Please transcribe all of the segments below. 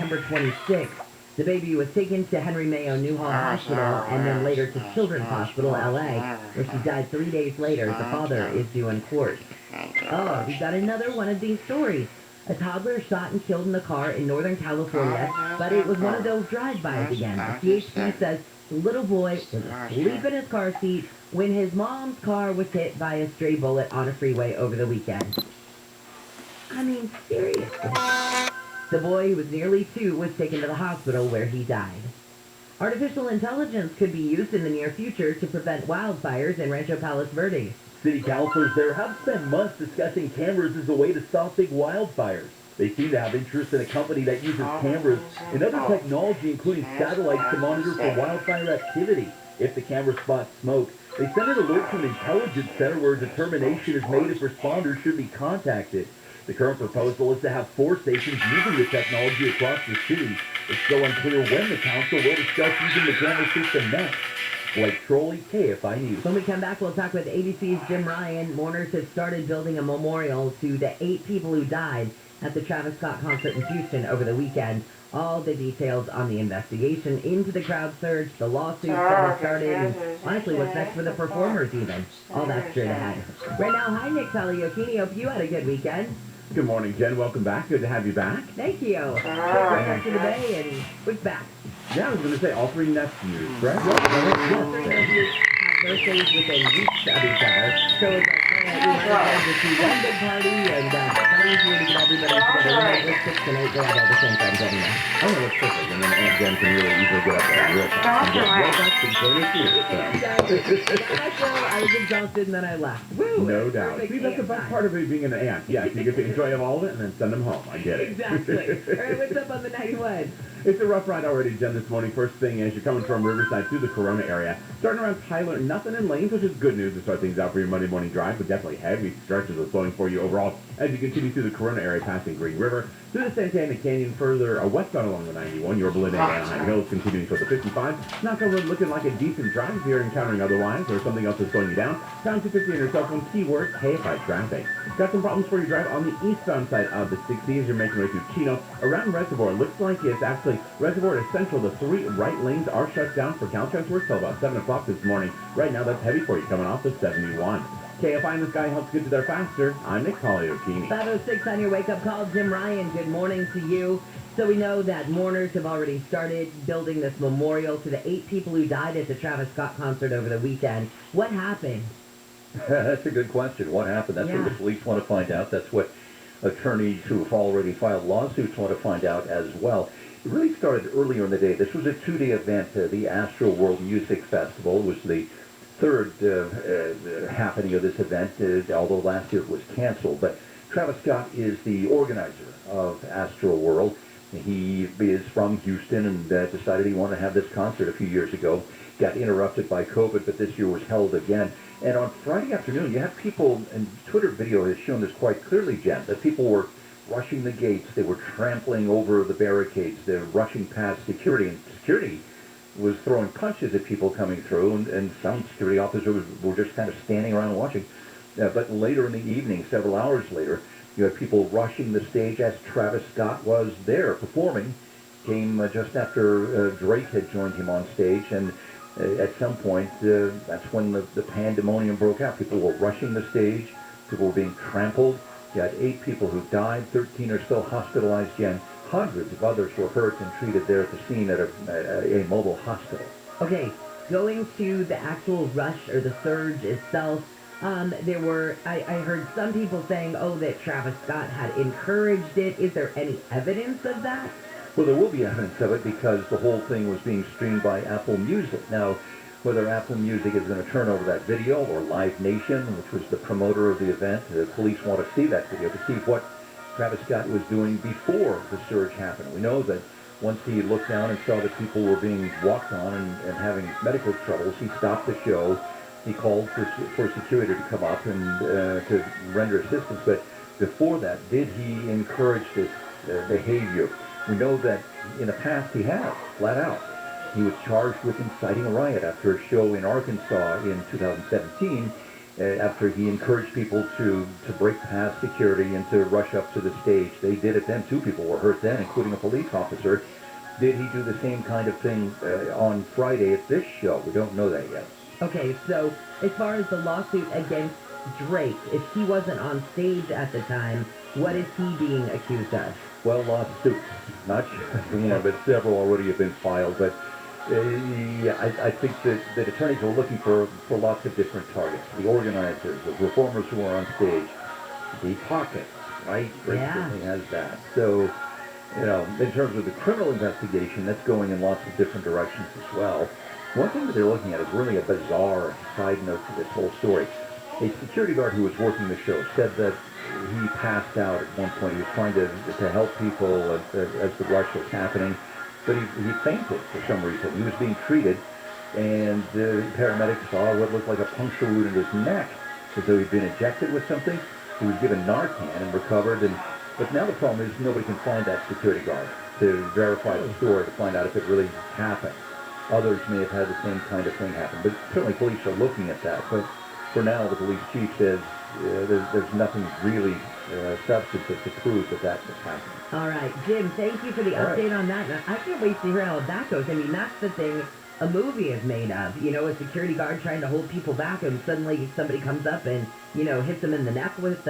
September 26th. The baby was taken to Henry Mayo Newhall Hospital and then later to Children's Hospital, LA, where she died 3 days later. The father is due in court. Oh, we got another one of these stories. A toddler shot and killed in a car in Northern California, but it was one of those drive-bys again. The CHP says the little boy was asleep in his car seat when his mom's car was hit by a stray bullet on a freeway over the weekend. I mean, seriously. The boy, who was nearly 2, was taken to the hospital where he died. Artificial intelligence could be used in the near future to prevent wildfires in Rancho Palos Verdes. City councilors there have spent months discussing cameras as a way to stop big wildfires. They seem to have interest in a company that uses cameras and other technology, including satellites, to monitor for wildfire activity. If the camera spots smoke, they send an alert to an intelligence center where a determination is made if responders should be contacted. The current proposal is to have 4 stations using the technology across the city. It's still unclear when the council will discuss using the camera system next. Blake Trolley, KFI News. When we come back, we'll talk with ABC's Jim Ryan. Mourners have started building a memorial to the 8 people who died at the Travis Scott concert in Houston over the weekend. All the details on the investigation into the crowd surge, the lawsuits that have started, and honestly, what's next for the performers even. All that's straight ahead. Right now, hi, Nick Taliocchini. Hope you had a good weekend. Good morning, Jen. Welcome back. Good to have you back. Thank you. Right up to the bay and quick back. Yeah, I was going to say all 3 nephews, right? All 3 nephews have birthdays within weeks of each other. So it's like, we might as well just do one big party and parties here to get everybody together. We might look 6 tonight, go out all the same times every night. Oh, no, that's perfect. And then Aunt Jen can really easily get up there real fast. I was exhausted and then I left. Woo! No doubt. See, that's the best part of it being an aunt. Yes, you get to enjoy all of it and then send them home. I get it. Exactly. All right, what's up on the 91? It's a rough ride already, Jen, this morning. First thing as you're coming from Riverside through the Corona area. Starting around Tyler, nothing in lanes, which is good news to start things out for your Monday morning drive, but definitely heavy stretches of slowing for you overall as you continue through the Corona area, passing Green River, through the Santana Canyon, further westbound along the 91, your Berlin and Anaheim Hills, continuing toward the 55. Knocker Road looking like a decent drive if you're encountering otherwise, or something else is slowing you down. Down 250 on your cell phone, keyword KFI traffic. Got some problems for your drive on the eastbound side of the 60 as you're making your way through Chino. Around Reservoir, looks like it's actually Reservoir to Central. The 3 right lanes are shut down for Caltrans work till about 7 o'clock this morning. Right now, that's heavy for you coming off the 71. KFI in the Sky helps get you there faster. I'm Nick Taliocchini. 5:06 on your wake-up call. Jim Ryan, good morning to you. So we know that mourners have already started building this memorial to the 8 people who died at the Travis Scott concert over the weekend. What happened? That's a good question. What happened? That's what the police want to find out. That's what attorneys who have already filed lawsuits want to find out as well. It really started earlier in the day. This was a 2-day event, the Astro World Music Festival. It was the 3rd happening of this event, although last year it was canceled. But Travis Scott is the organizer of Astro World. He is from Houston and decided he wanted to have this concert a few years ago. Got interrupted by COVID, but this year was held again. And on Friday afternoon, you have people, and Twitter video has shown this quite clearly, Jen, that people were rushing the gates. They were trampling over the barricades. They were rushing past security, and security was throwing punches at people coming through, and some security officers were just kind of standing around watching. But later in the evening, several hours later, you had people rushing the stage as Travis Scott was there performing. Came just after Drake had joined him on stage, and at some point, that's when the pandemonium broke out. People were rushing the stage. People were being trampled. You had 8 people who died. 13 are still hospitalized, Jen. Hundreds of others were hurt and treated there at the scene at a mobile hospital. Okay, going to the actual rush or the surge itself, there were, I heard some people saying, that Travis Scott had encouraged it. Is there any evidence of that? Well, there will be evidence of it because the whole thing was being streamed by Apple Music. Now, whether Apple Music is going to turn over that video or Live Nation, which was the promoter of the event, the police want to see that video to see what Travis Scott was doing before the surge happened. We know that once he looked down and saw that people were being walked on and having medical troubles, he stopped the show. He called for security to come up and to render assistance. But before that, did he encourage this behavior? We know that in the past he has, flat out. He was charged with inciting a riot after a show in Arkansas in 2017. after he encouraged people to break past security and to rush up to the stage. They did it then. 2 people were hurt then, including a police officer. Did he do the same kind of thing on Friday at this show? We don't know that yet. Okay, so as far as the lawsuit against Drake, if he wasn't on stage at the time, what is he being accused of? Well, lawsuits, not sure, but several already have been filed. But I think that attorneys are looking for lots of different targets. The organizers, the performers who are on stage, the pockets, right? Drake certainly has that. So, in terms of the criminal investigation, that's going in lots of different directions as well. One thing that they're looking at is really a bizarre side note to this whole story. A security guard who was working the show said that he passed out at one point. He was trying to help people as the rush was happening, but he fainted for some reason. He was being treated, and the paramedics saw what looked like a puncture wound in his neck, as though he'd been injected with something. He was given Narcan and recovered, but now the problem is nobody can find that security guard to verify the story, to find out if it really happened. Others may have had the same kind of thing happen, but certainly police are looking at that. But for now, the police chief says there's nothing really substantive to prove that was happening. All right, Jim, thank you for the update on that. Now, I can't wait to hear how that goes. I mean, that's the thing a movie is made of. A security guard trying to hold people back, and suddenly somebody comes up and, hits them in the neck with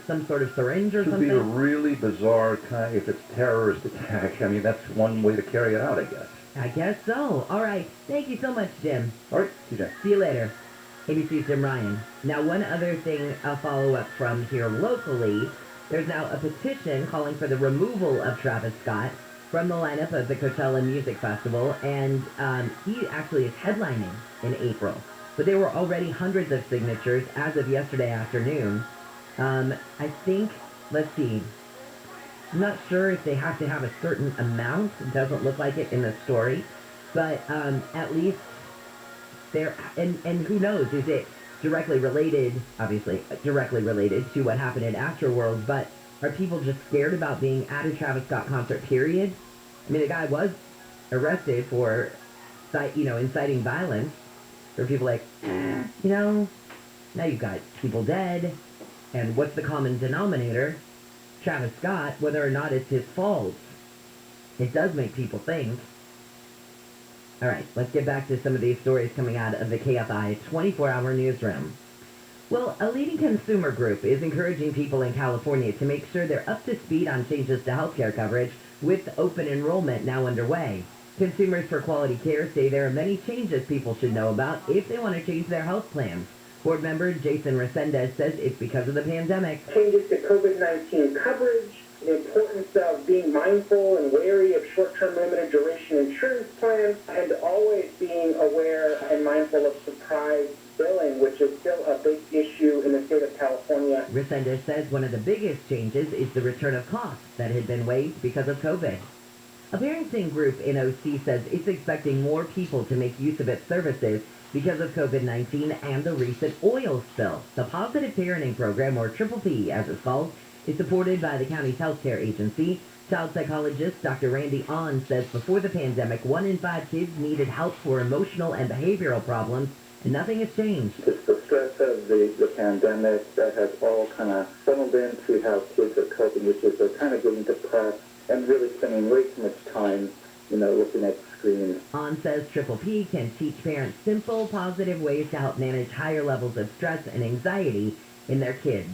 some sort of syringe or something. It would be a really bizarre kind, if it's terrorist attack. I mean, that's one way to carry it out, I guess. I guess so. All right. Thank you so much, Jim. All right. See you then. See you later. ABC's Jim Ryan. Now, one other thing I'll follow up from here locally. There's now a petition calling for the removal of Travis Scott from the lineup of the Coachella Music Festival, and he actually is headlining in April. But there were already hundreds of signatures as of yesterday afternoon. I think, let's see, I'm not sure if they have to have a certain amount. It doesn't look like it in the story. But at least there, and who knows, is it directly related, obviously, directly related to what happened in Astroworld, but are people just scared about being at a Travis Scott concert, period? I mean, the guy was arrested for, inciting violence. There are people like, now you've got people dead, and what's the common denominator? Travis Scott, whether or not it's his fault. It does make people think. All right, let's get back to some of these stories coming out of the KFI 24-hour newsroom. Well, a leading consumer group is encouraging people in California to make sure they're up to speed on changes to healthcare coverage with open enrollment now underway. Consumers for Quality Care say there are many changes people should know about if they want to change their health plans. Board member Jason Resendez says it's because of the pandemic. Changes to COVID-19 coverage, the importance of being mindful and wary of short-term limited duration insurance plans, and always being aware and mindful of surprise billing, which is still a big issue in the state of California. Resendez says one of the biggest changes is the return of costs that had been waived because of COVID. A parenting group in OC says it's expecting more people to make use of its services because of COVID-19 and the recent oil spill. The Positive Parenting Program, or Triple P as it's called, is supported by the county's healthcare agency. Child psychologist Dr. Randy Ahn says before the pandemic, 1 in 5 kids needed help for emotional and behavioral problems, and nothing has changed. It's the stress of the pandemic that has all kind of settled into how kids are coping, which is they're kind of getting depressed and really spending way too much time, looking at screens. Ahn says Triple P can teach parents simple, positive ways to help manage higher levels of stress and anxiety in their kids.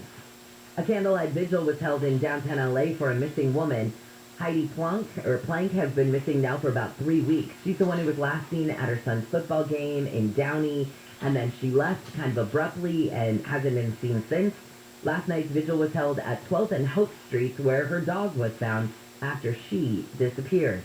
A candlelight vigil was held in downtown LA for a missing woman. Heidi Plank has been missing now for about 3 weeks. She's the one who was last seen at her son's football game in Downey, and then she left kind of abruptly and hasn't been seen since. Last night's vigil was held at 12th and Hope Streets, where her dog was found after she disappeared.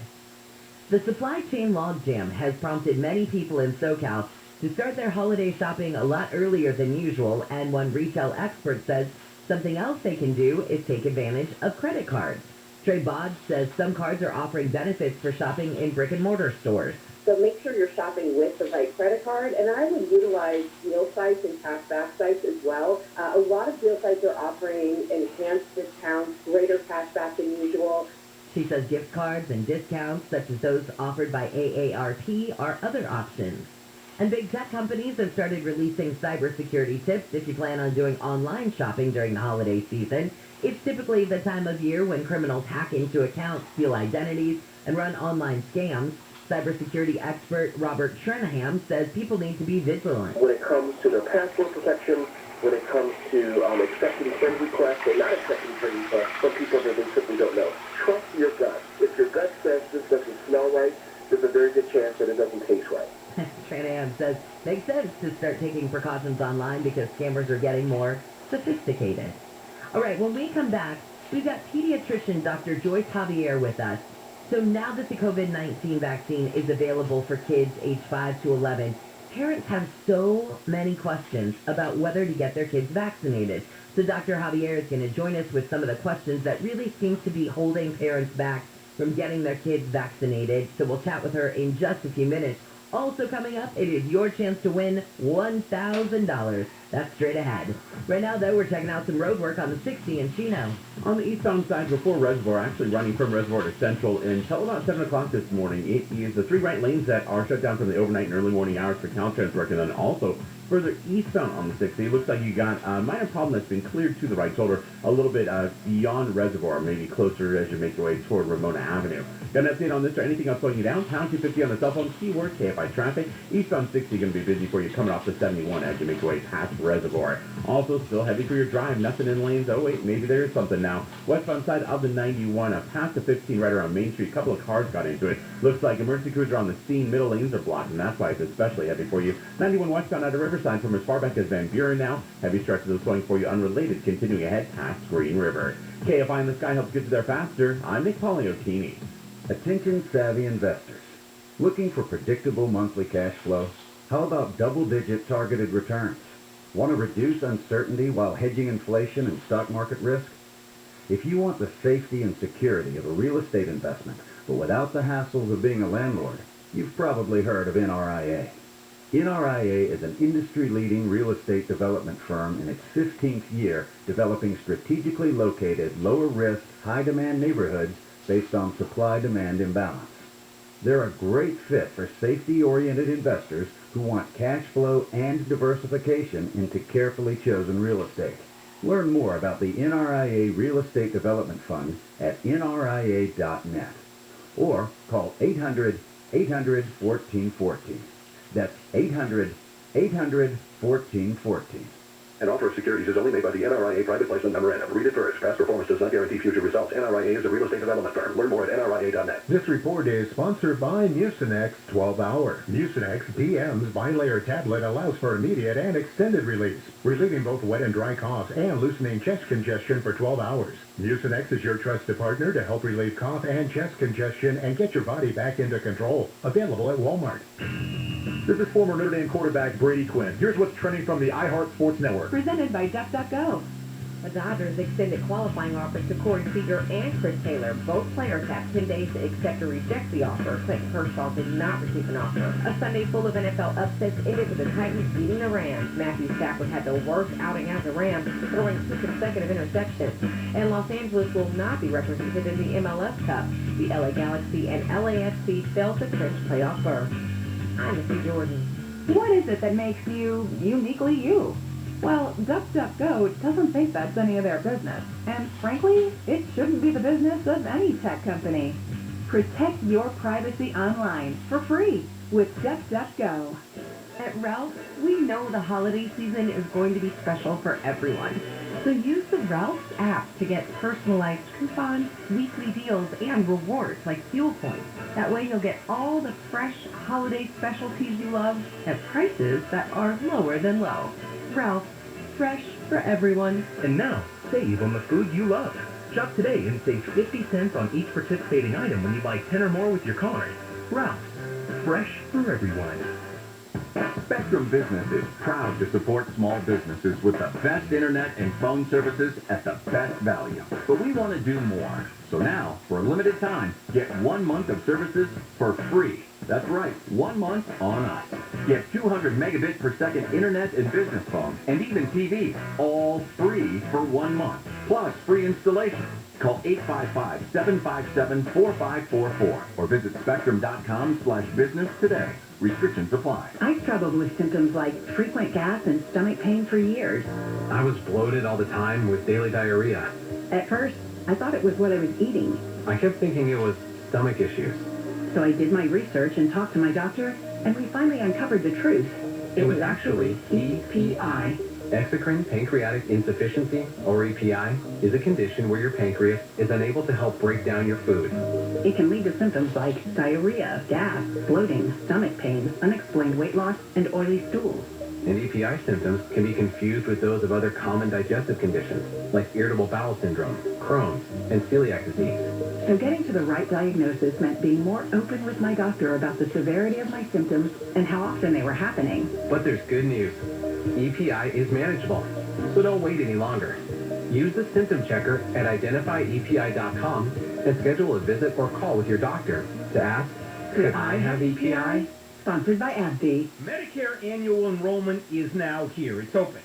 The supply chain logjam has prompted many people in SoCal to start their holiday shopping a lot earlier than usual, and one retail expert says something else they can do is take advantage of credit cards. Trey Bodge says some cards are offering benefits for shopping in brick-and-mortar stores. So make sure you're shopping with the right credit card, and I would utilize deal sites and cashback sites as well. A lot of deal sites are offering enhanced discounts, greater cashback than usual. She says gift cards and discounts, such as those offered by AARP, are other options. And big tech companies have started releasing cybersecurity tips if you plan on doing online shopping during the holiday season. It's typically the time of year when criminals hack into accounts, steal identities, and run online scams. Cybersecurity expert Robert Shrenaham says people need to be vigilant. When it comes to their password protection, when it comes to accepting friend requests or not accepting friend requests from people that they simply don't know. Trust your gut. If your gut says this doesn't smell right, there's a very good chance that it doesn't taste right. Shrenaham says makes sense to start taking precautions online because scammers are getting more sophisticated. All right, when we come back, we've got pediatrician Dr. Joyce Javier with us. So now that the COVID-19 vaccine is available for kids age 5 to 11, parents have so many questions about whether to get their kids vaccinated. So Dr. Javier is going to join us with some of the questions that really seem to be holding parents back from getting their kids vaccinated. So we'll chat with her in just a few minutes. Also coming up, it is your chance to win $1,000. That's straight ahead. Right now, though, we're checking out some road work on the 60 in Chino. On the eastbound side before Reservoir, actually running from Reservoir to Central until about 7 o'clock this morning. It is the 3 right lanes that are shut down from the overnight and early morning hours for Caltrans work, and then also further eastbound on the 60. It looks like you got a minor problem that's been cleared to the right shoulder a little bit beyond Reservoir, maybe closer as you make your way toward Ramona Avenue. Got an update on this or anything else slowing you down? Pound 250 on the cell phone, keyword KFI traffic. Eastbound 60 going to be busy for you coming off the 71 as you make your way past Reservoir. Also still heavy for your drive, nothing in lanes. Oh wait, maybe there is something now. Westbound side of the 91, past the 15 right around Main Street. A couple of cars got into it. Looks like emergency crews are on the scene. Middle lanes are blocked, and that's why it's especially heavy for you. 91 westbound out of Riverside from as far back as Van Buren now. Heavy stretches of slowing for you unrelated, continuing ahead past Green River. KFI in the sky helps get you there faster. I'm Nick Poliotini. Attention savvy investors. Looking for predictable monthly cash flow? How about double-digit targeted returns? Want to reduce uncertainty while hedging inflation and stock market risk? If you want the safety and security of a real estate investment, but without the hassles of being a landlord, you've probably heard of NRIA. NRIA is an industry-leading real estate development firm in its 15th year developing strategically located, lower-risk, high-demand neighborhoods based on supply-demand imbalance. They're a great fit for safety-oriented investors who want cash flow and diversification into carefully chosen real estate. Learn more about the NRIA Real Estate Development Fund at nria.net or call 800-800-1414. That's 800-800-1414. An offer of securities is only made by the NRIA Private Placement Memorandum. Read it first. Past performance does not guarantee future results. NRIA is a real estate development firm. Learn more at nria.net. This report is sponsored by Mucinex 12 Hour. Mucinex DM's bilayer tablet allows for immediate and extended release, relieving both wet and dry coughs and loosening chest congestion for 12 hours. Mucinex is your trusted partner to help relieve cough and chest congestion and get your body back into control. Available at Walmart. This is former Notre Dame quarterback Brady Quinn. Here's what's trending from the iHeart Sports Network. Presented by DuckDuckGo. The Dodgers extended qualifying offers to Corey Seager and Chris Taylor. Both players have 10 days to accept or reject the offer. Clayton Kershaw did not receive an offer. A Sunday full of NFL upsets ended with the Titans beating the Rams. Matthew Stafford had the worst outing as a Ram, throwing 2 consecutive interceptions. And Los Angeles will not be represented in the MLS Cup. The LA Galaxy and LAFC failed to clinch playoff berth. I'm Missy Jordan. What is it that makes you uniquely you? Well, DuckDuckGo doesn't think that's any of their business. And frankly, it shouldn't be the business of any tech company. Protect your privacy online for free with DuckDuckGo. At Ralph's, we know the holiday season is going to be special for everyone. So use the Ralph's app to get personalized coupons, weekly deals, and rewards like fuel points. That way you'll get all the fresh holiday specialties you love at prices that are lower than low. Ralph's, fresh for everyone. And now, save on the food you love. Shop today and save 50 cents on each participating item when you buy 10 or more with your card. Ralph's, fresh for everyone. Spectrum Business is proud to support small businesses with the best internet and phone services at the best value. But we want to do more. So now, for a limited time, get 1 month of services for free. That's right, 1 month on us. Get 200 megabit per second internet and business phone, and even TV, all free for 1 month. Plus free installation. Call 855-757-4544 or visit spectrum.com/business today. Restrictions apply. I struggled with symptoms like frequent gas and stomach pain for years. I was bloated all the time with daily diarrhea. At first, I thought it was what I was eating. I kept thinking it was stomach issues. So I did my research and talked to my doctor, and we finally uncovered the truth. It was actually EPI. Exocrine pancreatic insufficiency, or EPI, is a condition where your pancreas is unable to help break down your food. It can lead to symptoms like diarrhea, gas, bloating, stomach pain, unexplained weight loss, and oily stools. And EPI symptoms can be confused with those of other common digestive conditions, like irritable bowel syndrome, Crohn's, and celiac disease. So getting to the right diagnosis meant being more open with my doctor about the severity of my symptoms and how often they were happening. But there's good news. EPI is manageable, so don't wait any longer. Use the symptom checker at identifyepi.com and schedule a visit or call with your doctor to ask, could I have EPI? Sponsored by AbbVie. Medicare annual enrollment is now here. It's open.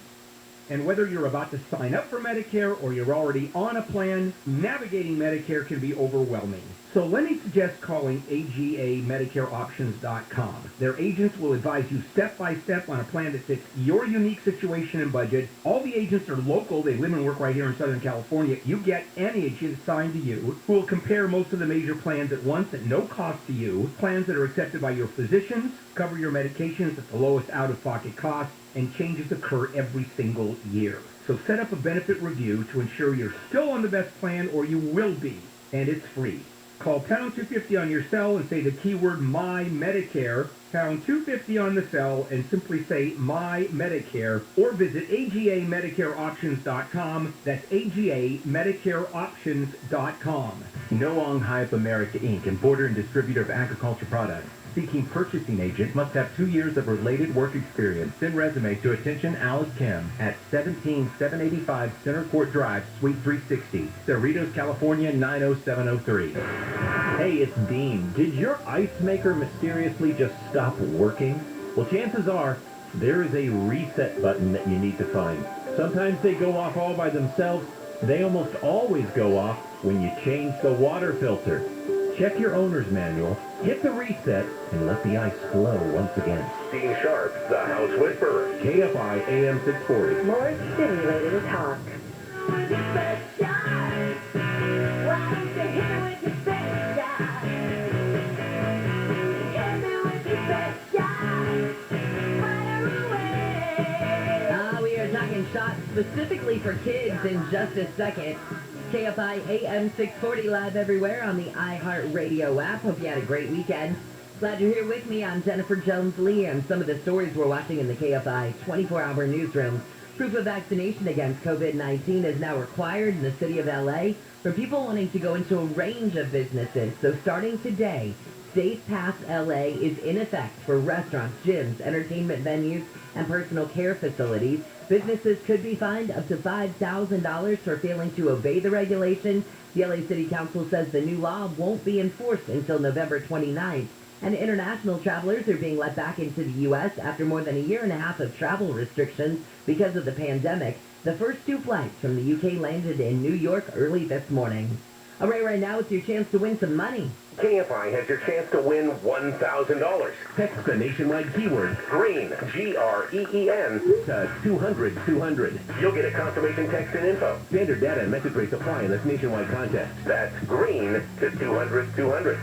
And whether you're about to sign up for Medicare or you're already on a plan, navigating Medicare can be overwhelming. So let me suggest calling AGAMedicareOptions.com. Their agents will advise you step by step on a plan that fits your unique situation and budget. All the agents are local. They live and work right here in Southern California. You get an agent assigned to you who will compare most of the major plans at once at no cost to you. Plans that are accepted by your physicians, cover your medications at the lowest out-of-pocket cost, and changes occur every single year. So set up a benefit review to ensure you're still on the best plan, or you will be, and it's free. Call pound 250 on your cell and say the keyword My Medicare, pound 250 on the cell, and simply say My Medicare, or visit AGAMedicareOptions.com. That's AGAMedicareOptions.com. Noong Hive America Inc., importer and distributor of agriculture products. Seeking purchasing agent must have 2 years of related work experience. Send resume to attention Alice Kim at 17785 Center Court Drive, Suite 360, Cerritos, California 90703. Hey, it's Dean. Did your ice maker mysteriously just stop working? Well, chances are there is a reset button that you need to find. Sometimes they go off all by themselves. They almost always go off when you change the water filter. Check your owner's manual, hit the reset, and let the ice flow once again. Dean Sharp, the House Whisperer. KFI AM 640. More stimulating talk. We are talking shots specifically for kids in just a second. KFI AM 640 live everywhere on the iHeartRadio app. Hope you had a great weekend. Glad you're here with me. I'm Jennifer Jones-Lee, and some of the stories we're watching in the KFI 24-hour newsroom. Proof of vaccination against COVID-19 is now required in the city of LA for people wanting to go into a range of businesses. So starting today, Safe Pass LA is in effect for restaurants, gyms, entertainment venues, and personal care facilities. Businesses could be fined up to $5,000 for failing to obey the regulation. The LA City Council says the new law won't be enforced until November 29th. And international travelers are being let back into the U.S. after more than a year and a half of travel restrictions because of the pandemic. The first 2 flights from the U.K. landed in New York early this morning. All right, now it's your chance to win some money. KFI has your chance to win $1,000. Text the nationwide keyword GREEN, GREEN, to 200-200. You'll get a confirmation text and info. Standard data and message rates apply in this nationwide contest. That's GREEN to 200-200.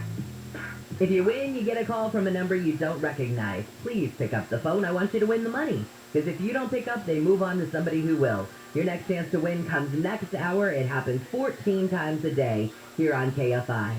If you win, you get a call from a number you don't recognize. Please pick up the phone. I want you to win the money. Because if you don't pick up, they move on to somebody who will. Your next chance to win comes next hour. It happens 14 times a day here on KFI.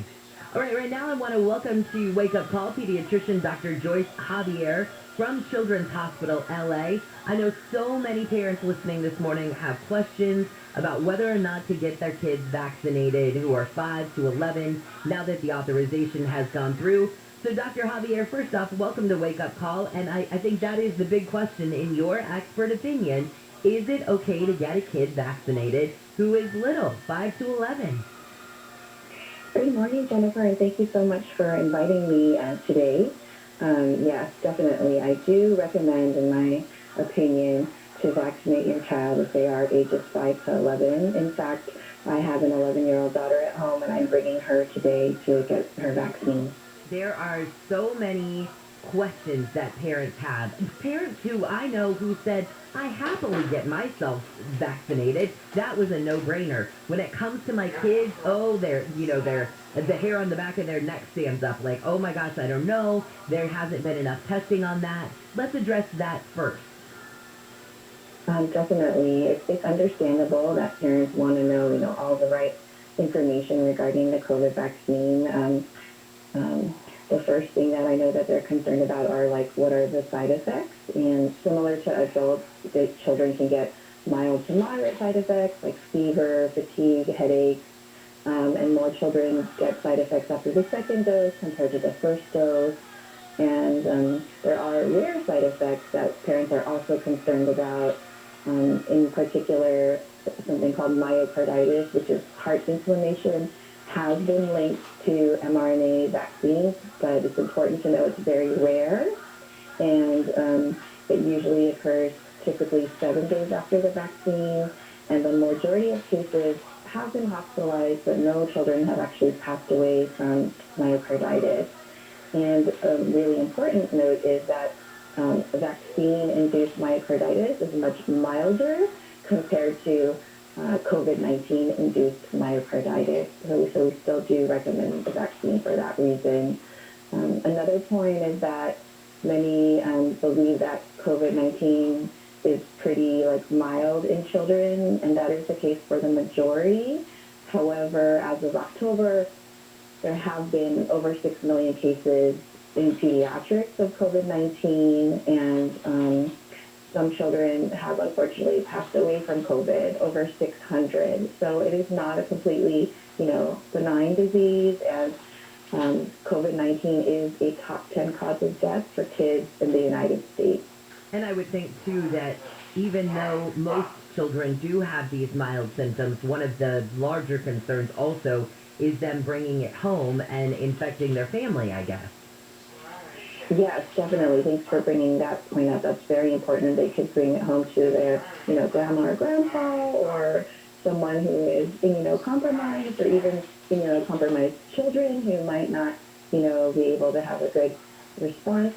All right now I want to welcome to Wake Up Call pediatrician Dr. Joyce Javier from Children's Hospital LA. I know so many parents listening this morning have questions about whether or not to get their kids vaccinated who are 5 to 11 now that the authorization has gone through. So Dr. Javier, first off, welcome to Wake Up Call, and I think that is the big question in your expert opinion. Is it okay to get a kid vaccinated who is little, 5 to 11? Good morning, Jennifer, and thank you so much for inviting me today. Yes, definitely. I do recommend, in my opinion, to vaccinate your child if they are ages 5 to 11. In fact, I have an 11-year-old daughter at home, and I'm bringing her today to get her vaccine. There are so many questions that parents have. Parents who I know who said, I happily get myself vaccinated. That was a no-brainer. When it comes to my kids, the hair on the back of their neck stands up like, oh my gosh, I don't know. There hasn't been enough testing on that. Let's address that first. Definitely. It's understandable that parents want to know, all the right information regarding the COVID vaccine. The first thing that I know that they're concerned about are, what are the side effects? And similar to adults, the children can get mild to moderate side effects, like fever, fatigue, headaches, and more children get side effects after the second dose compared to the first dose. And there are rare side effects that parents are also concerned about, in particular, something called myocarditis, which is heart inflammation, has been linked to mRNA vaccines, but it's important to know it's very rare, and it usually occurs typically 7 days after the vaccine, and the majority of cases have been hospitalized, but no children have actually passed away from myocarditis. And a really important note is that vaccine-induced myocarditis is much milder compared to COVID-19 induced myocarditis. So we still do recommend the vaccine for that reason. Another point is that many believe that COVID-19 is pretty mild in children, and that is the case for the majority. However, as of October, there have been over 6 million cases in pediatrics of COVID-19, and some children have unfortunately passed away from COVID, over 600. So it is not a completely, benign disease, and COVID-19 is a top 10 cause of death for kids in the United States. And I would think, too, that even though most children do have these mild symptoms, one of the larger concerns also is them bringing it home and infecting their family, I guess. Yes, definitely. Thanks for bringing that point up. That's very important. They could bring it home to their, grandma or grandpa, or someone who is immunocompromised, or even immunocompromised children who might not, be able to have a good response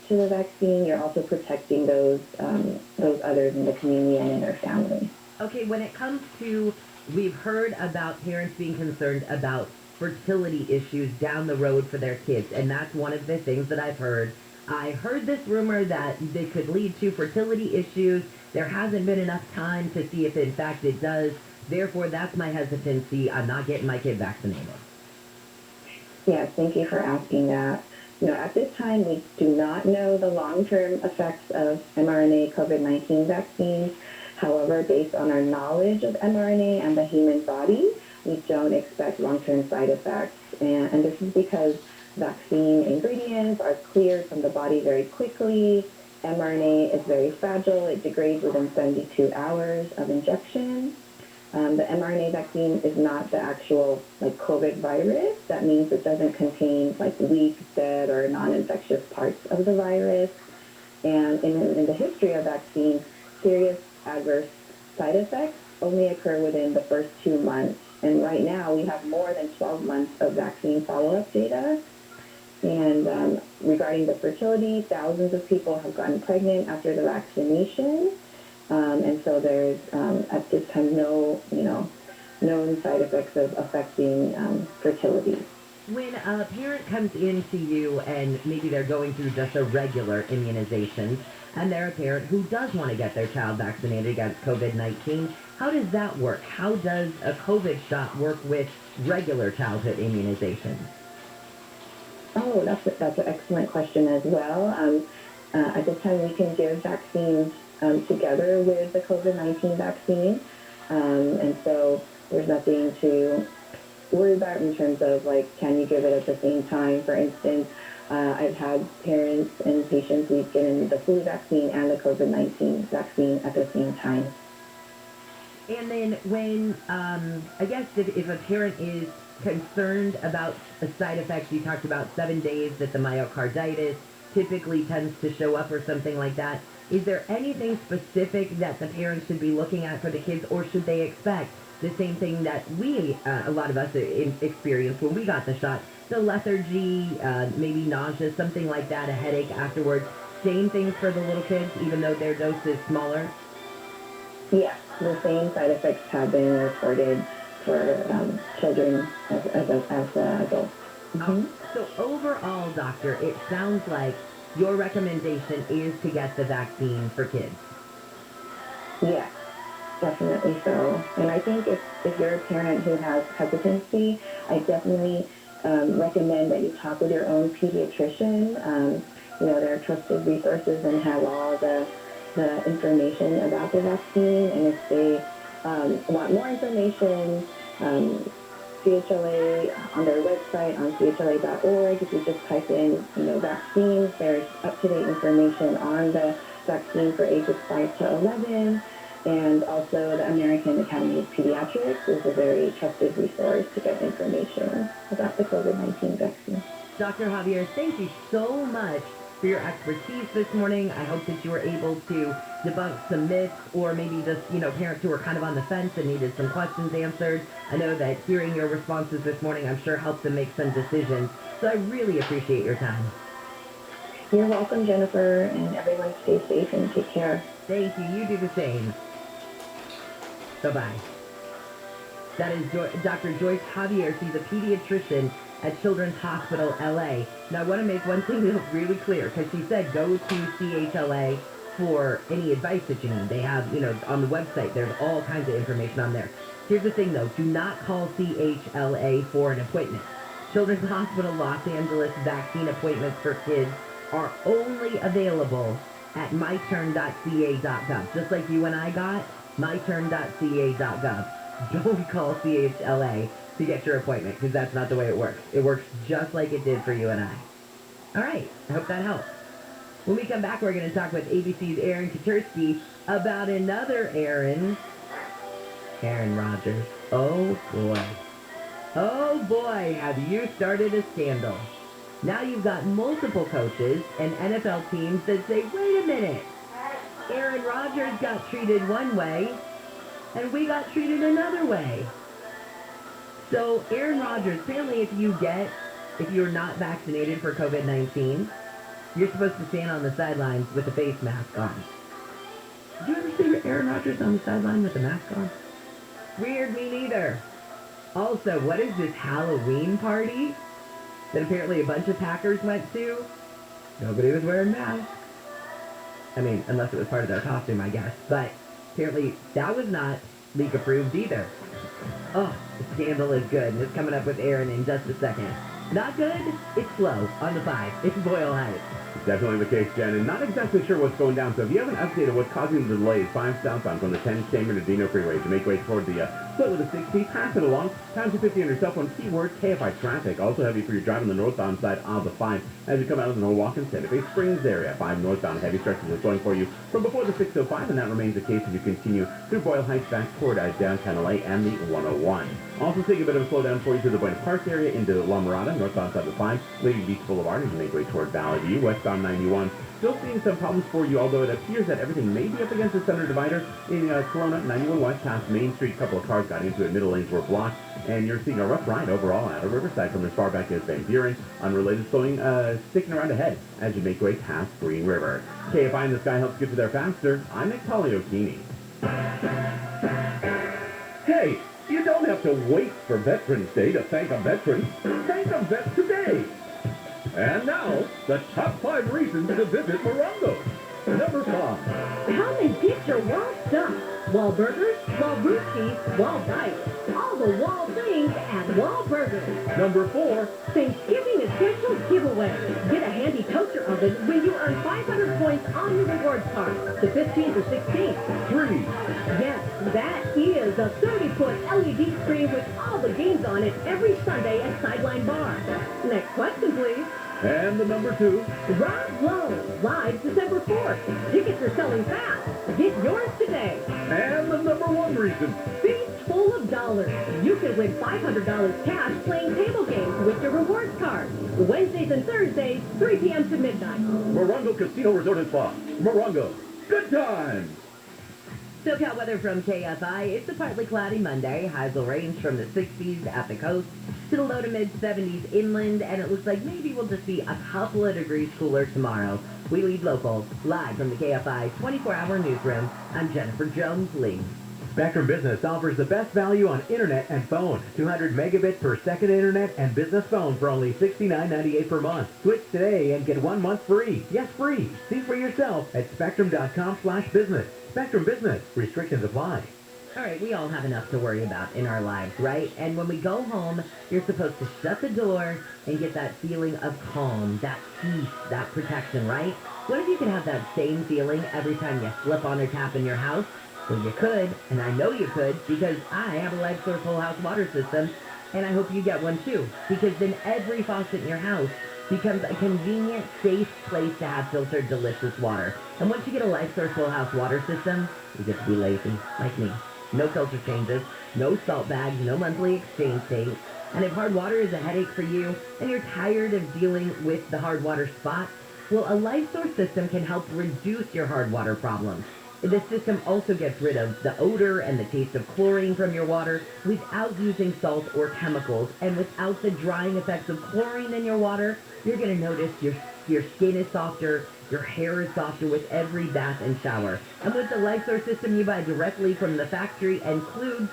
to the vaccine. You're also protecting those others in the community and in their family. Okay, when it comes to, we've heard about parents being concerned about fertility issues down the road for their kids, and that's one of the things that I've heard. I heard this rumor that they could lead to fertility issues. There hasn't been enough time to see if in fact it does. Therefore, that's my hesitancy. I'm not getting my kid vaccinated. Yes, thank you for asking that. At this time, we do not know the long-term effects of mRNA COVID-19 vaccines. However, based on our knowledge of mRNA and the human body, we don't expect long-term side effects. And this is because vaccine ingredients are cleared from the body very quickly. mRNA is very fragile. It degrades within 72 hours of injection. The mRNA vaccine is not the actual COVID virus. That means it doesn't contain weak, dead, or non-infectious parts of the virus. And in the history of vaccines, serious adverse side effects only occur within the first 2 months. And right now, we have more than 12 months of vaccine follow-up data. And regarding the fertility, thousands of people have gotten pregnant after the vaccination. And so there's, at this time, no known side effects of affecting fertility. When a parent comes into you and maybe they're going through just a regular immunization, and they're a parent who does want to get their child vaccinated against COVID-19, how does that work? How does a COVID shot work with regular childhood immunization? Oh, that's an excellent question as well. At this time, we can give vaccines together with the COVID-19 vaccine, and so there's nothing to worry about in terms of can you give it at the same time. For instance, I've had parents and patients who've given the flu vaccine and the COVID-19 vaccine at the same time. And then when, I guess if a parent is concerned about a side effect, you talked about 7 days that the myocarditis typically tends to show up or something like that. Is there anything specific that the parents should be looking at for the kids, or should they expect the same thing that we, a lot of us experienced when we got the shot. The lethargy, maybe nausea, something like that, a headache afterwards. Same things for the little kids, even though their dose is smaller? Yes, the same side effects have been reported for children as adults. Mm-hmm. So overall, doctor, it sounds like your recommendation is to get the vaccine for kids. Yes, definitely so. And I think if you're a parent who has hesitancy, I definitely recommend that you talk with your own pediatrician. They're trusted resources and have all the information about the vaccine. And if they want more information, CHLA on their website on chla.org, if you just type in, vaccines, there's up-to-date information on the vaccine for ages 5 to 11. And also the American Academy of Pediatrics is a very trusted resource to get information about the COVID-19 vaccine. Dr. Javier, thank you so much for your expertise this morning. I hope that you were able to debunk some myths, or maybe just, parents who were kind of on the fence and needed some questions answered. I know that hearing your responses this morning, I'm sure, helped them make some decisions. So I really appreciate your time. You're welcome, Jennifer, and everyone stay safe and take care. Thank you. You do the same. Bye-bye. That is Dr. Joyce Javier. She's a pediatrician at Children's Hospital, LA. Now, I want to make one thing really clear, because she said go to CHLA for any advice that you need. They have, on the website, there's all kinds of information on there. Here's the thing, though. Do not call CHLA for an appointment. Children's Hospital Los Angeles vaccine appointments for kids are only available at myturn.ca.gov. Just like you and I got, myturn.ca.gov. Don't call CHLA to get your appointment, because that's not the way it works. It works just like it did for you and I. All right. I hope that helps. When we come back, we're going to talk with ABC's Aaron Katersky about another Aaron. Aaron Rodgers. Oh, boy. Oh, boy, have you started a scandal. Now you've got multiple coaches and NFL teams that say, wait a minute. Aaron Rodgers got treated one way, and we got treated another way. So Aaron Rodgers, apparently if you're not vaccinated for COVID-19, you're supposed to stand on the sidelines with a face mask on. Did you ever see Aaron Rodgers on the sideline with a mask on? Weird, me neither. Also, what is this Halloween party that apparently a bunch of Packers went to? Nobody was wearing masks. I mean, unless it was part of their costume, I guess. But apparently that was not leak approved either. Oh, the scandal is good, and it's coming up with Aaron in just a second. Not good, it's slow on the 5. It's Boyle Heights. Definitely the case, Jen, and not exactly sure what's going down. So if you have an update of what's causing the delays, 5 southbound from the 10 San Bernardino Freeway to make way toward the split with the 60, pass it along. Pound 250 on your cell phone, keyword KFI traffic. Also heavy for your drive on the northbound side of the 5 as you come out of the Norwalk and Santa Fe Springs area. 5 northbound heavy stretches is going for you from before the 605, and that remains the case as you continue through Boyle Heights back toward downtown LA and the 101. Also seeing a bit of a slowdown for you to the Buena Park area into La Mrna, northbound side of the 5, Lady Beach Boulevard as you make way toward Valley View, westbound 91. Still seeing some problems for you, although it appears that everything may be up against the center divider in Corona, 91 west past Main Street. A couple of cars got into it, middle lanes were blocked, and you're seeing a rough ride overall out of Riverside from as far back as Van Buren. Unrelated slowing, sticking around ahead as you make way past Green River. KFI in the Sky helps get you there faster. I'm Nick Poliokini. Hey, you don't have to wait for Veterans Day to thank a veteran. Thank a vet today. And now, the top 5 reasons to visit Morongo. Number 5. Come and get your wall stuff. Wall burgers, wall brewskis, wall bites. All the wall things at Wall Burgers. Number 4. Thanksgiving Essentials Giveaway. Get a handy toaster oven when you earn 500 points on your rewards card. The 15th or 16th. 3. Yes, that is a 30-foot LED screen with all the games on it every Sunday at Sideline Bar. Next question, please. And the number 2. Rob Lowe, live December 4th. Tickets are selling fast. Get yours today. And the number 1 reason. Feast full of dollars. You can win $500 cash playing table games with your rewards card. Wednesdays and Thursdays, 3 p.m. to midnight. Morongo Casino Resort and Spa. Morongo. Good times. SoCal weather from KFI. It's a partly cloudy Monday. Highs will range from the 60s at the coast to the low to mid 70s inland, and it looks like maybe we'll just be a couple of degrees cooler tomorrow. We lead local, live from the KFI 24-hour newsroom. I'm Jennifer Jones-Lee. Spectrum Business offers the best value on internet and phone. 200 megabits per second internet and business phone for only $69.98 per month. Switch today and get 1 month free. Yes, free. See for yourself at spectrum.com/business. Spectrum Business. Restrictions apply. All right, we all have enough to worry about in our lives, right? And when we go home, you're supposed to shut the door and get that feeling of calm, that peace, that protection, right? What if you could have that same feeling every time you flip on or tap in your house? Well, you could, and I know you could, because I have a LifeSource whole house water system, and I hope you get one too, because then every faucet in your house becomes a convenient, safe place to have filtered, delicious water. And once you get a LifeSource whole house water system, you get to be lazy, like me. No filter changes, no salt bags, no monthly exchange dates. And if hard water is a headache for you, and you're tired of dealing with the hard water spot, well, a LifeSource system can help reduce your hard water problems. This system also gets rid of the odor and the taste of chlorine from your water without using salt or chemicals. And without the drying effects of chlorine in your water, you're going to notice your skin is softer, your hair is softer with every bath and shower. And with the LifeSource system you buy directly from the factory, includes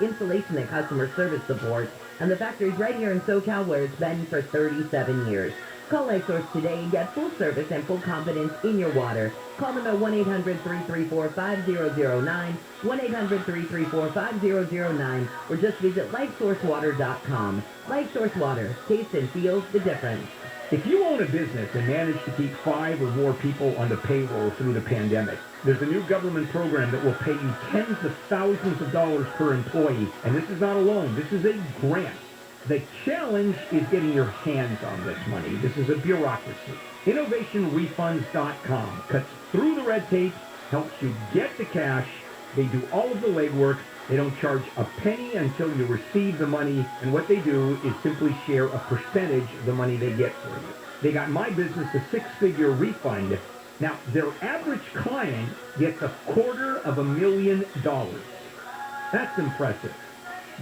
installation and customer service support. And the factory's right here in SoCal, where it's been for 37 years. Call LifeSource today and get full service and full confidence in your water. Call them at 1-800-334-5009, 1-800-334-5009, or just visit LifeSourceWater.com. LifeSource Water. Taste and feel the difference. If you own a business and manage to keep 5 or more people on the payroll through the pandemic, there's a new government program that will pay you tens of thousands of dollars per employee. And this is not a loan. This is a grant. The challenge is getting your hands on this money. This is a bureaucracy. InnovationRefunds.com cuts through the red tape, helps you get the cash. They do all of the legwork. They don't charge a penny until you receive the money. And what they do is simply share a percentage of the money they get for you. They got my business a 6-figure refund. Now, their average client gets $250,000. That's impressive.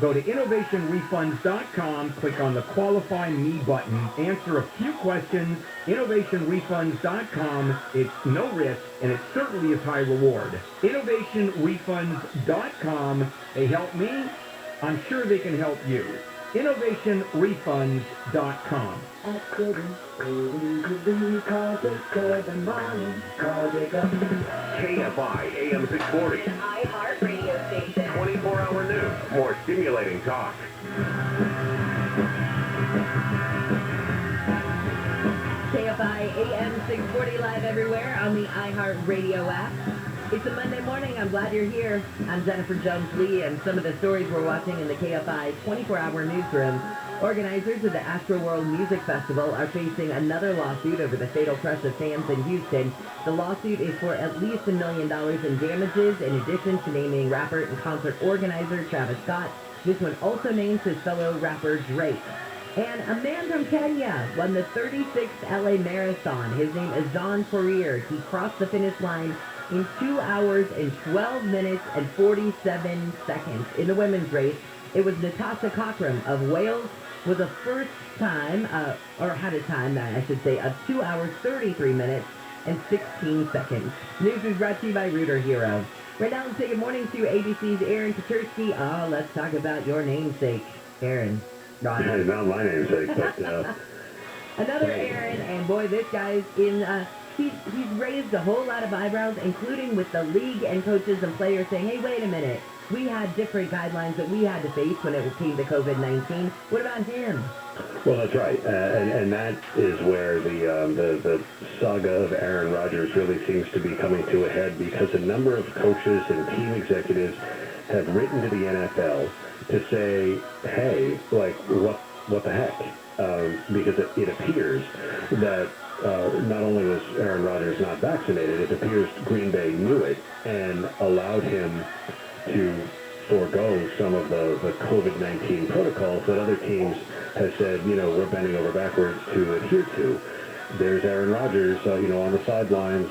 Go to InnovationRefunds.com, click on the Qualify Me button, answer a few questions. InnovationRefunds.com. It's no risk, and it certainly is high reward. InnovationRefunds.com. They help me. I'm sure they can help you. InnovationRefunds.com. KFI AM 640. An iHeart radio station. 24-hour news. More stimulating talk. KFI AM 640 live everywhere on the iHeart Radio app. It's a Monday morning. I'm glad you're here. I'm Jennifer Jones-Lee, and some of the stories we're watching in the KFI 24-hour newsroom. Organizers of the Astroworld Music Festival are facing another lawsuit over the fatal crush of fans in Houston. The lawsuit is for at least $1 million in damages, in addition to naming rapper and concert organizer Travis Scott. This one also names his fellow rapper Drake. And a man from Kenya won the 36th LA Marathon. His name is John Poirier. He crossed the finish line in 2 hours and 12 minutes and 47 seconds. In the women's race, it was Natasha Cockram of Wales with a first time, or had a time, I should say, of 2 hours, 33 minutes and 16 seconds. News is brought to you by Rooter Hero. Right now, let's say good morning to ABC's Aaron Katursky. Oh, let's talk about your namesake, Aaron. It's not my namesake, but... Another Aaron, and boy, this guy's in... He's raised a whole lot of eyebrows, including with the league and coaches and players saying, hey, wait a minute. We had different guidelines that we had to face when it came to COVID-19. What about him? Well, that's right, and that is where the saga of Aaron Rodgers really seems to be coming to a head, because a number of coaches and team executives have written to the NFL to say, hey, like, what the heck? Because it appears that not only was Aaron Rodgers not vaccinated, it appears Green Bay knew it and allowed him to forego some of the COVID-19 protocols that other teams have said, we're bending over backwards to adhere to. there's Aaron Rodgers, on the sidelines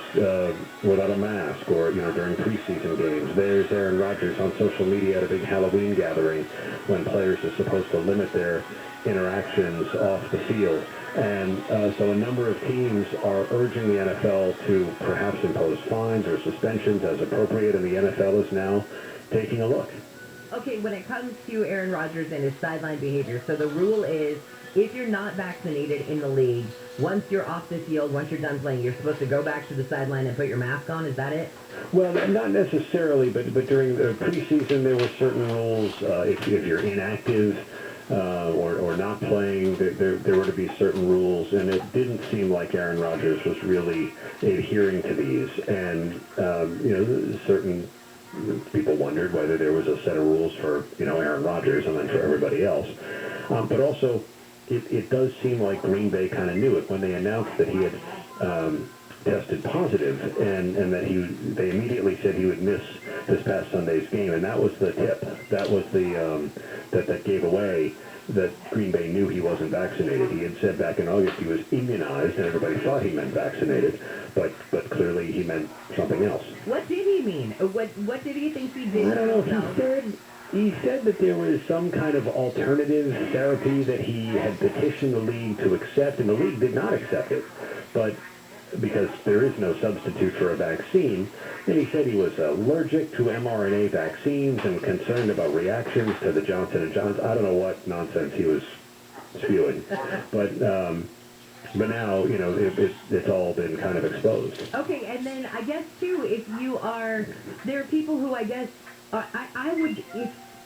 without a mask, or, during preseason games. There's Aaron Rodgers on social media at a big Halloween gathering when players are supposed to limit their interactions off the field. And so a number of teams are urging the NFL to perhaps impose fines or suspensions as appropriate, and the NFL is now taking a look. Okay, when it comes to Aaron Rodgers and his sideline behavior, so the rule is if you're not vaccinated in the league, once you're off the field, once you're done playing, you're supposed to go back to the sideline and put your mask on. Is that it? Well, not necessarily, but during the preseason there were certain rules. If you're inactive or not playing, there were to be certain rules, and it didn't seem like Aaron Rodgers was really adhering to these. And, certain people wondered whether there was a set of rules for, Aaron Rodgers and then for everybody else. But also, it does seem like Green Bay kind of knew it when they announced that he had tested positive, and that they immediately said he would miss this past Sunday's game, and that was the tip. That was the that gave away that Green Bay knew he wasn't vaccinated. He had said back in August he was immunized, and everybody thought he meant vaccinated, but clearly he meant something else. What did he mean? What did he think he did? I don't know. He said that there was some kind of alternative therapy that he had petitioned the league to accept, and the league did not accept it. But because there is no substitute for a vaccine, and he said he was allergic to mRNA vaccines and concerned about reactions to the Johnson & Johnson. I don't know what nonsense he was spewing, but now, it's all been kind of exposed. Okay, and then I guess, too, there are people who I guess, I would,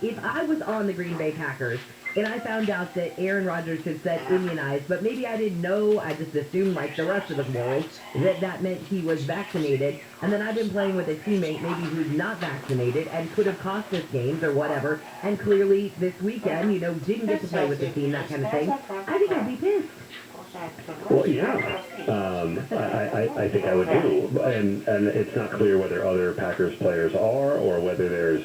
if I was on the Green Bay Packers, and I found out that Aaron Rodgers had said immunized, but maybe I didn't know, I just assumed, like the rest of the world, that meant he was vaccinated, and then I've been playing with a teammate, maybe who's not vaccinated, and could have cost us games or whatever, and clearly this weekend, didn't get to play with the team, that kind of thing. I think I'd be pissed. Well, yeah, I think I would too, and it's not clear whether other Packers players are, or whether there's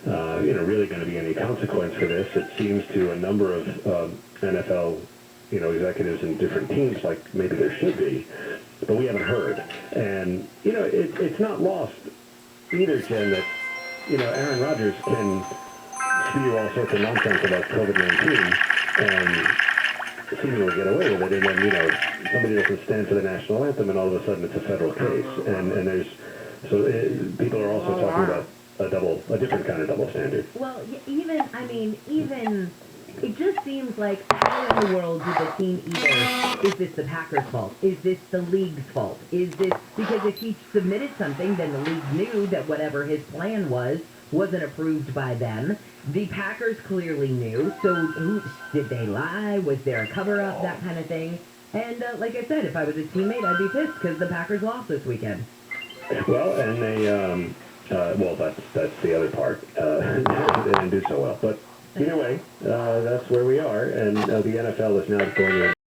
really going to be any consequence for this. It seems to a number of NFL, executives in different teams like maybe there should be, but we haven't heard. And, it's not lost either, Jen, that, Aaron Rodgers can spew all sorts of nonsense about COVID-19 and seemingly get away with it, and then, somebody doesn't stand for the national anthem, and all of a sudden it's a federal case. And people are also talking about a different kind of double standard. Well, even, it just seems like how in the world did the team either, is this the Packers' fault? Is this the league's fault? Is this, because if he submitted something, then the league knew that whatever his plan wasn't approved by them. The Packers clearly knew, so did they lie? Was there a cover-up? That kind of thing. And like I said, if I was a teammate, I'd be pissed because the Packers lost this weekend. Well, and they, that's the other part. They didn't do so well. But either way, that's where we are, and the NFL is now going in.